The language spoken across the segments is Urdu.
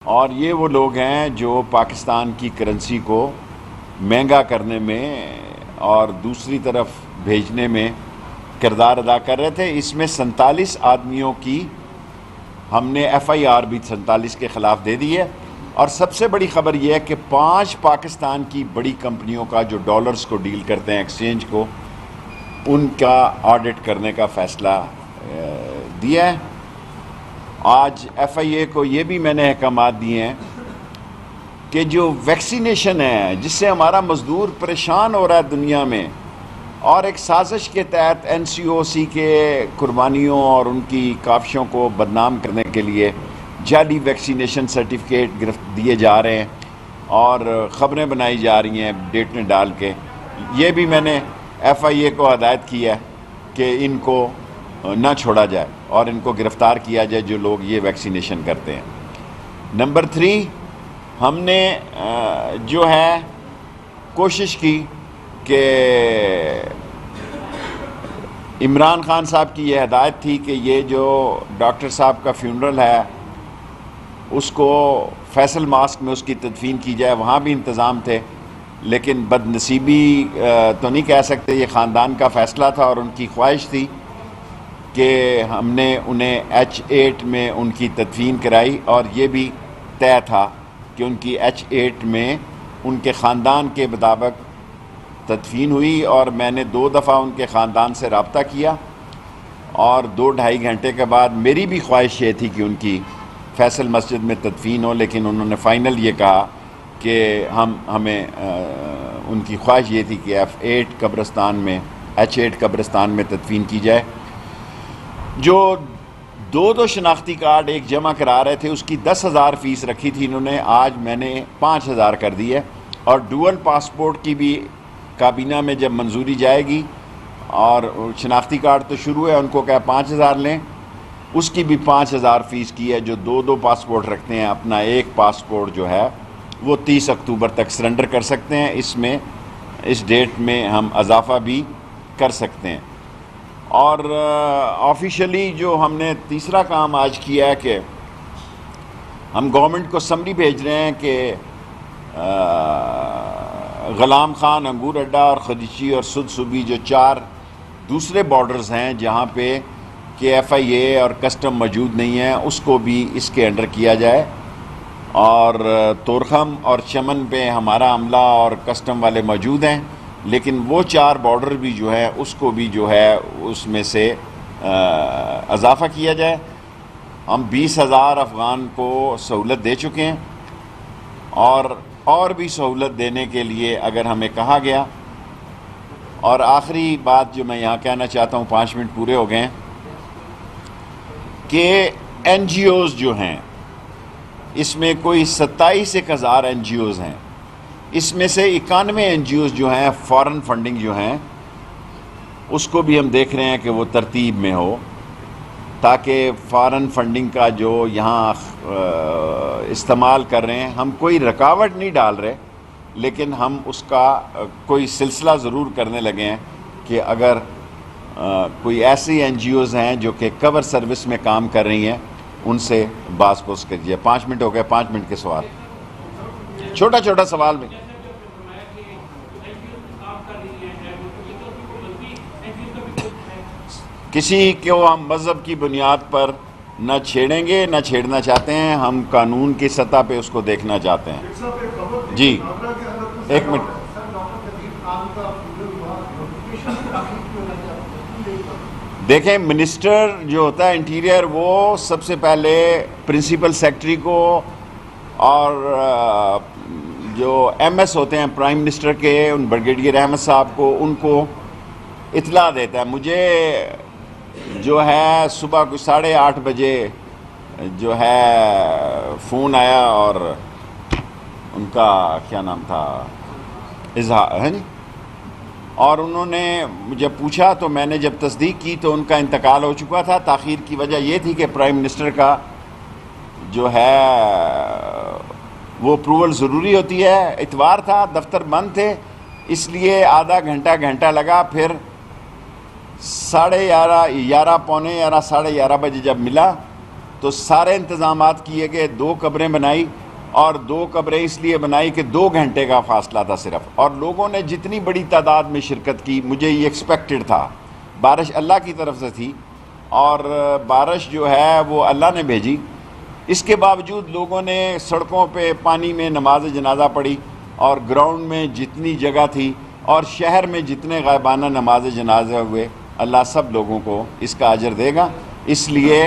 اور یہ وہ لوگ ہیں جو پاکستان کی کرنسی کو مہنگا کرنے میں اور دوسری طرف بھیجنے میں کردار ادا کر رہے تھے۔ اس میں 47 آدمیوں کی ہم نے ایف آئی آر بھی 47 کے خلاف دے دی ہے۔ اور سب سے بڑی خبر یہ ہے کہ 5 پاکستان کی بڑی کمپنیوں کا جو ڈالرز کو ڈیل کرتے ہیں ایکسچینج کو، ان کا آڈٹ کرنے کا فیصلہ دیا ہے۔ آج ایف آئی اے کو یہ بھی میں نے احکامات دیے ہیں کہ جو ویکسینیشن ہے جس سے ہمارا مزدور پریشان ہو رہا ہے دنیا میں، اور ایک سازش کے تحت این سی او سی کے قربانیوں اور ان کی کاوشوں کو بدنام کرنے کے لیے جعلی ویکسینیشن سرٹیفکیٹ دیے جا رہے ہیں اور خبریں بنائی جا رہی ہیں ڈیٹیں ڈال کے۔ یہ بھی میں نے ایف آئی اے کو ہدایت کی ہے کہ ان کو نہ چھوڑا جائے اور ان کو گرفتار کیا جائے جو لوگ یہ ویکسینیشن کرتے ہیں۔ نمبر 3، ہم نے جو ہے کوشش کی کہ عمران خان صاحب کی یہ ہدایت تھی کہ یہ جو ڈاکٹر صاحب کا فیونرل ہے اس کو فیصل ماسک میں اس کی تدفین کی جائے، وہاں بھی انتظام تھے، لیکن بد نصیبی تو نہیں کہہ سکتے، یہ خاندان کا فیصلہ تھا اور ان کی خواہش تھی کہ ہم نے انہیں H8 میں ان کی تدفین کرائی، اور یہ بھی طے تھا کہ ان کی H8 میں ان کے خاندان کے مطابق تدفین ہوئی۔ اور میں نے 2 دفعہ ان کے خاندان سے رابطہ کیا، اور 2-2.5 گھنٹے کے بعد میری بھی خواہش یہ تھی کہ ان کی فیصل مسجد میں تدفین ہو، لیکن انہوں نے فائنل یہ کہا کہ ہمیں ان کی خواہش یہ تھی کہ H8 قبرستان میں تدفین کی جائے۔ جو 2 شناختی کارڈ ایک جمع کرا رہے تھے اس کی 10,000 فیس رکھی تھی انہوں نے، آج میں نے 5,000 کر دی ہے۔ اور ڈوئل پاسپورٹ کی بھی کابینہ میں جب منظوری جائے گی، اور شناختی کارڈ تو شروع ہے، ان کو کہا 5,000 لیں، اس کی بھی 5,000 فیس کی ہے۔ جو 2 پاسپورٹ رکھتے ہیں، اپنا ایک پاسپورٹ جو ہے وہ 30 اکتوبر تک سرنڈر کر سکتے ہیں، اس ڈیٹ میں ہم اضافہ بھی کر سکتے ہیں۔ اور آفیشلی جو ہم نے تیسرا کام آج کیا ہے کہ ہم گورنمنٹ کو سمری بھیج رہے ہیں کہ غلام خان انگور اڈا اور خدیچی اور سد صوبی جو 4 دوسرے بارڈرز ہیں جہاں پہ کہ ایف آئی اے اور کسٹم موجود نہیں ہیں، اس کو بھی اس کے انڈر کیا جائے۔ اور تورخم اور چمن پہ ہمارا عملہ اور کسٹم والے موجود ہیں، لیکن وہ 4 بارڈر بھی جو ہے اس کو بھی جو ہے اس میں سے اضافہ کیا جائے۔ ہم 20,000 افغان کو سہولت دے چکے ہیں، اور بھی سہولت دینے کے لیے اگر ہمیں کہا گیا۔ اور آخری بات جو میں یہاں کہنا چاہتا ہوں، 5 منٹ پورے ہو گئے ہیں، کہ این جی اوز جو ہیں اس میں کوئی 27,000 این جی اوز ہیں، اس میں سے 91 این جی اوز جو ہیں فارن فنڈنگ جو ہیں اس کو بھی ہم دیکھ رہے ہیں کہ وہ ترتیب میں ہو، تاکہ فارن فنڈنگ کا جو یہاں استعمال کر رہے ہیں، ہم کوئی رکاوٹ نہیں ڈال رہے، لیکن ہم اس کا کوئی سلسلہ ضرور کرنے لگے ہیں کہ اگر کوئی ایسی این جی اوز ہیں جو کہ کور سروس میں کام کر رہی ہیں، ان سے باز پرس کریے۔ 5 منٹ ہو گئے، 5 منٹ کے سوال، چھوٹا سوال بھی۔ کسی کو ہم مذہب کی بنیاد پر نہ چھیڑیں گے، نہ چھیڑنا چاہتے ہیں، ہم قانون کی سطح پہ اس کو دیکھنا چاہتے ہیں۔ جی 1 منٹ۔ دیکھیں، منسٹر جو ہوتا ہے انٹیریئر، وہ سب سے پہلے پرنسپل سیکرٹری کو اور جو ایم ایس ہوتے ہیں پرائم منسٹر کے، ان بریگیڈیئر احمد صاحب کو، ان کو اطلاع دیتا ہے۔ مجھے جو ہے صبح کچھ 8:30 بجے جو ہے فون آیا، اور ان کا کیا نام تھا، اظہار ہے، اور انہوں نے مجھے پوچھا تو میں نے جب تصدیق کی تو ان کا انتقال ہو چکا تھا۔ تاخیر کی وجہ یہ تھی کہ پرائم منسٹر کا جو ہے وہ اپروول ضروری ہوتی ہے۔ اتوار تھا، دفتر بند تھے، اس لیے آدھا گھنٹہ لگا۔ پھر 11:30 پونے 11 11:30 بجے جب ملا تو سارے انتظامات کیے گئے، 2 قبریں بنائی، اور 2 قبریں اس لیے بنائی کہ 2 گھنٹے کا فاصلہ تھا صرف، اور لوگوں نے جتنی بڑی تعداد میں شرکت کی، مجھے یہ ایکسپیکٹڈ تھا، بارش اللہ کی طرف سے تھی، اور بارش جو ہے وہ اللہ نے بھیجی، اس کے باوجود لوگوں نے سڑکوں پہ پانی میں نماز جنازہ پڑھی، اور گراؤنڈ میں جتنی جگہ تھی اور شہر میں جتنے غائبانہ نماز جنازہ ہوئے، اللہ سب لوگوں کو اس کا اجر دے گا۔ اس لیے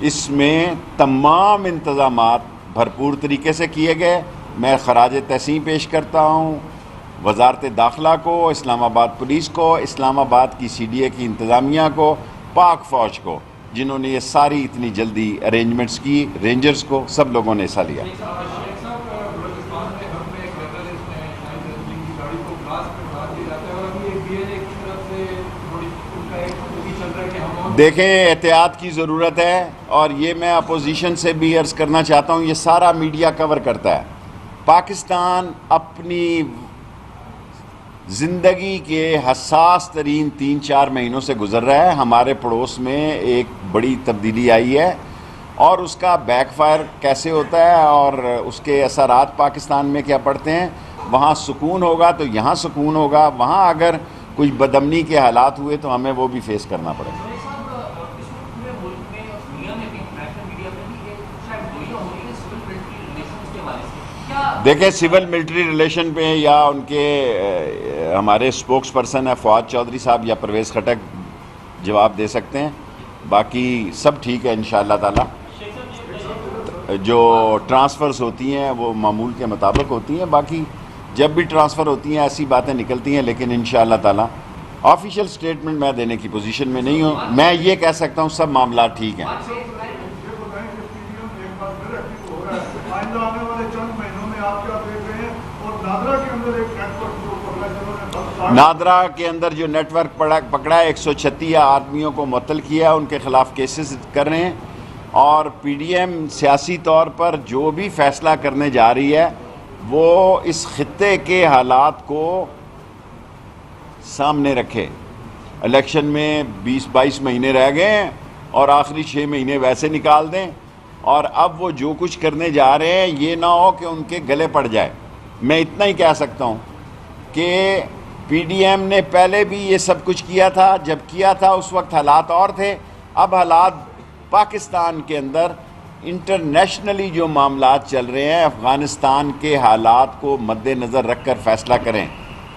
اس میں تمام انتظامات بھرپور طریقے سے کیے گئے۔ میں خراج تحسین پیش کرتا ہوں وزارت داخلہ کو، اسلام آباد پولیس کو، اسلام آباد کی سی ڈی اے کی انتظامیہ کو، پاک فوج کو، جنہوں نے یہ ساری اتنی جلدی ارینجمنٹس کی، رینجرز کو، سب لوگوں نے حصہ لیا۔ دیکھیں، احتیاط کی ضرورت ہے، اور یہ میں اپوزیشن سے بھی عرض کرنا چاہتا ہوں، یہ سارا میڈیا کور کرتا ہے۔ پاکستان اپنی زندگی کے حساس ترین 3-4 مہینوں سے گزر رہا ہے۔ ہمارے پڑوس میں ایک بڑی تبدیلی آئی ہے، اور اس کا بیک فائر کیسے ہوتا ہے اور اس کے اثرات پاکستان میں کیا پڑتے ہیں۔ وہاں سکون ہوگا تو یہاں سکون ہوگا، وہاں اگر کچھ بدامنی کے حالات ہوئے تو ہمیں وہ بھی فیس کرنا پڑے گا۔ دیکھیں، سول ملٹری ریلیشن پہ یا ان کے ہمارے اسپوکس پرسن ہے فواد چودھری صاحب یا پرویز خٹک جواب دے سکتے ہیں، باقی سب ٹھیک ہے انشاءاللہ تعالی۔ جو ٹرانسفرز ہوتی ہیں وہ معمول کے مطابق ہوتی ہیں، باقی جب بھی ٹرانسفر ہوتی ہیں ایسی باتیں نکلتی ہیں، لیکن انشاءاللہ تعالی آفیشیل سٹیٹمنٹ میں دینے کی پوزیشن میں نہیں ہوں۔ میں یہ کہہ سکتا ہوں سب معاملات ٹھیک ہیں۔ نادرا کے اندر جو نیٹ ورک پکڑا ہے، 136 آدمیوں کو معطل کیا، ان کے خلاف کیسز کر رہے ہیں، اور پی ڈی ایم سیاسی طور پر جو بھی فیصلہ کرنے جا رہی ہے وہ اس خطے کے حالات کو سامنے رکھے۔ الیکشن میں 20-22 مہینے رہ گئے ہیں، اور آخری 6 مہینے ویسے نکال دیں، اور اب وہ جو کچھ کرنے جا رہے ہیں یہ نہ ہو کہ ان کے گلے پڑ جائے۔ میں اتنا ہی کہہ سکتا ہوں کہ پی ڈی ایم نے پہلے بھی یہ سب کچھ کیا تھا، جب کیا تھا اس وقت حالات اور تھے، اب حالات پاکستان کے اندر انٹرنیشنلی جو معاملات چل رہے ہیں، افغانستان کے حالات کو مد نظر رکھ کر فیصلہ کریں۔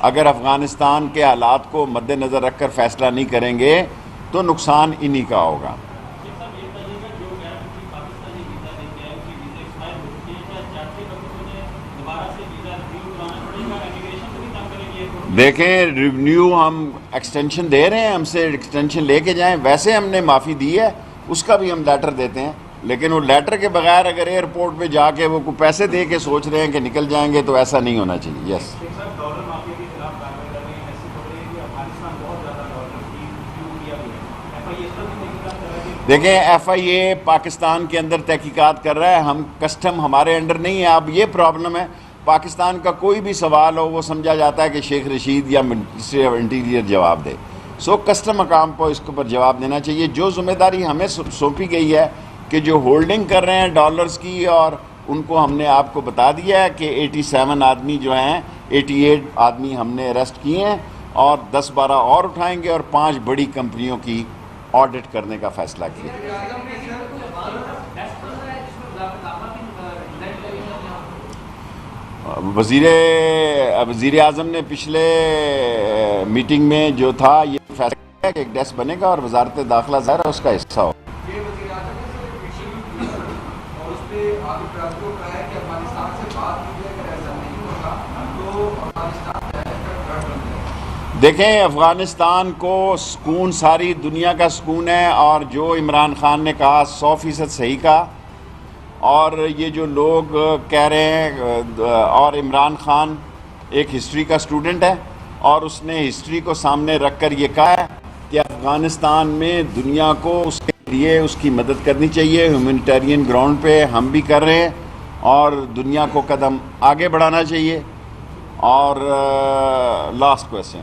اگر افغانستان کے حالات کو مد نظر رکھ کر فیصلہ نہیں کریں گے تو نقصان انہی کا ہوگا۔ دیکھیں، ریونیو ہم ایکسٹینشن دے رہے ہیں، ہم سے ایکسٹینشن لے کے جائیں، ویسے ہم نے معافی دی ہے، اس کا بھی ہم لیٹر دیتے ہیں، لیکن وہ لیٹر کے بغیر اگر ایئرپورٹ پہ جا کے وہ کوئی پیسے دے کے سوچ رہے ہیں کہ نکل جائیں گے تو ایسا نہیں ہونا چاہیے۔ یس، دیکھیں، ایف آئی اے پاکستان کے اندر تحقیقات کر رہا ہے، ہم کسٹم ہمارے انڈر نہیں ہے۔ اب یہ پرابلم ہے، پاکستان کا کوئی بھی سوال ہو وہ سمجھا جاتا ہے کہ شیخ رشید یا منسٹری آف انٹیریئر جواب دے، سو کسٹم مقام کو اس کے اوپر جواب دینا چاہیے۔ جو ذمہ داری ہمیں سونپی گئی ہے کہ جو ہولڈنگ کر رہے ہیں ڈالرز کی، اور ان کو ہم نے آپ کو بتا دیا ہے کہ 87 آدمی جو ہیں، 88 آدمی ہم نے اریسٹ کیے ہیں، اور 10-12 اور اٹھائیں گے، اور 5 بڑی کمپنیوں کی آڈٹ کرنے کا فیصلہ کیا۔ وزیر اعظم نے پچھلے میٹنگ میں جو تھا یہ فیصلہ کیا کہ ایک ڈیسک بنے گا، اور وزارت داخلہ ظاہر ہے اس کا حصہ ہو۔ دیکھیں، افغانستان کو سکون ساری دنیا کا سکون ہے، اور جو عمران خان نے کہا 100% صحیح کہا، اور یہ جو لوگ کہہ رہے ہیں، اور عمران خان ایک ہسٹری کا سٹوڈنٹ ہے، اور اس نے ہسٹری کو سامنے رکھ کر یہ کہا ہے کہ افغانستان میں دنیا کو اس کے لیے اس کی مدد کرنی چاہیے، ہیومینیٹیرین گراؤنڈ پہ ہم بھی کر رہے ہیں، اور دنیا کو قدم آگے بڑھانا چاہیے۔ اور لاسٹ کویسچن،